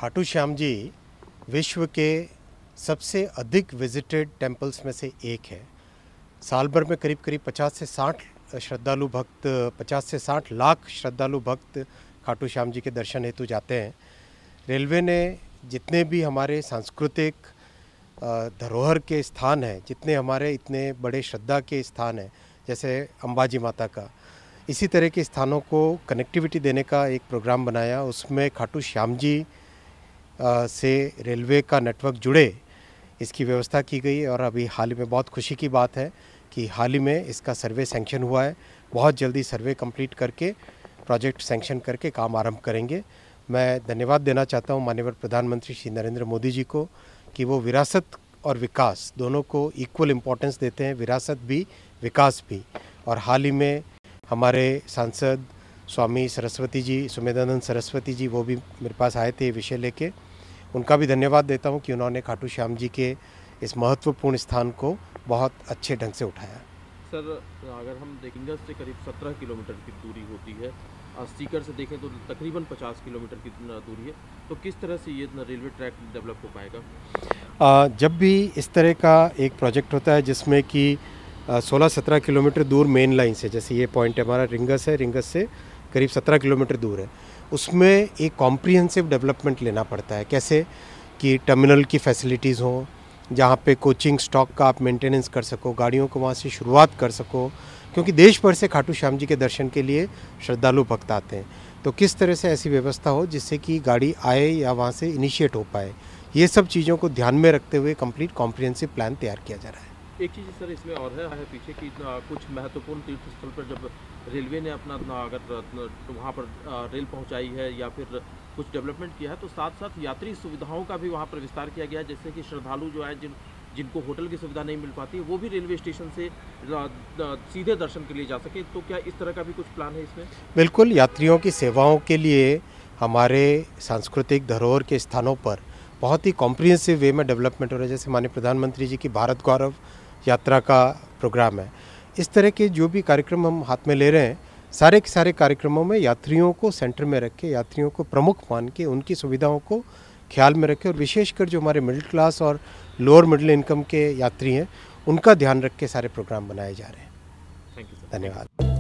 खाटू श्याम जी विश्व के सबसे अधिक विजिटेड टेम्पल्स में से एक है। साल भर में करीब करीब 50 से 60 लाख श्रद्धालु भक्त खाटू श्याम जी के दर्शन हेतु जाते हैं। रेलवे ने जितने भी हमारे सांस्कृतिक धरोहर के स्थान हैं, जितने हमारे इतने बड़े श्रद्धा के स्थान हैं, जैसे अंबाजी माता का, इसी तरह के स्थानों को कनेक्टिविटी देने का एक प्रोग्राम बनाया। उसमें खाटू श्याम जी से रेलवे का नेटवर्क जुड़े, इसकी व्यवस्था की गई। और अभी हाल ही में बहुत खुशी की बात है कि हाल ही में इसका सर्वे सैंक्शन हुआ है। बहुत जल्दी सर्वे कंप्लीट करके प्रोजेक्ट सैंक्शन करके काम आरंभ करेंगे। मैं धन्यवाद देना चाहता हूं माननीय प्रधानमंत्री श्री नरेंद्र मोदी जी को कि वो विरासत और विकास दोनों को इक्वल इम्पोर्टेंस देते हैं, विरासत भी विकास भी। और हाल ही में हमारे सांसद स्वामी सरस्वती जी, सुमेधानंद सरस्वती जी, वो भी मेरे पास आए थे ये विषय लेके। उनका भी धन्यवाद देता हूं कि उन्होंने खाटू श्याम जी के इस महत्वपूर्ण स्थान को बहुत अच्छे ढंग से उठाया। सर, अगर हम देखेंगे से करीब 17 किलोमीटर की दूरी होती है, सीकर से देखें तो तकरीबन 50 किलोमीटर की दूरी है, तो किस तरह से ये रेलवे ट्रैक डेवलप हो पाएगा? जब भी इस तरह का एक प्रोजेक्ट होता है जिसमें कि 16-17 किलोमीटर दूर मेन लाइन से, जैसे ये पॉइंट हमारा रिंगस है, रिंगस से करीब 17 किलोमीटर दूर है, उसमें एक कॉम्प्रिहेंसिव डेवलपमेंट लेना पड़ता है। कैसे कि टर्मिनल की फैसिलिटीज़ हों, जहाँ पे कोचिंग स्टॉक का आप मेंटेनेंस कर सको, गाड़ियों को वहाँ से शुरुआत कर सको, क्योंकि देश भर से खाटू श्याम जी के दर्शन के लिए श्रद्धालु भक्त आते हैं। तो किस तरह से ऐसी व्यवस्था हो जिससे कि गाड़ी आए या वहाँ से इनिशिएट हो पाए, ये सब चीज़ों को ध्यान में रखते हुए कंप्लीट कॉम्प्रिहेंसिव प्लान तैयार किया जा रहा है। एक चीज़ सर इसमें और है पीछे कि कुछ महत्वपूर्ण तीर्थ स्थल पर जब रेलवे ने अपना अगर वहाँ पर रेल पहुँचाई है या फिर कुछ डेवलपमेंट किया है, तो साथ साथ यात्री सुविधाओं का भी वहाँ पर विस्तार किया गया है। जैसे कि श्रद्धालु जो है जिनको होटल की सुविधा नहीं मिल पाती, वो भी रेलवे स्टेशन से सीधे दर्शन के लिए जा सके। तो क्या इस तरह का भी कुछ प्लान है इसमें? बिल्कुल, यात्रियों की सेवाओं के लिए हमारे सांस्कृतिक धरोहर के स्थानों पर बहुत ही कॉम्प्रिहेंसिव वे में डेवलपमेंट हो रहा है। जैसे माननीय प्रधानमंत्री जी की भारत गौरव यात्रा का प्रोग्राम है। इस तरह के जो भी कार्यक्रम हम हाथ में ले रहे हैं, सारे के सारे कार्यक्रमों में यात्रियों को सेंटर में रख के, यात्रियों को प्रमुख मान के, उनकी सुविधाओं को ख्याल में रखें, और विशेषकर जो हमारे मिडिल क्लास और लोअर मिडिल इनकम के यात्री हैं, उनका ध्यान रख के सारे प्रोग्राम बनाए जा रहे हैं। Thank you sir. धन्यवाद।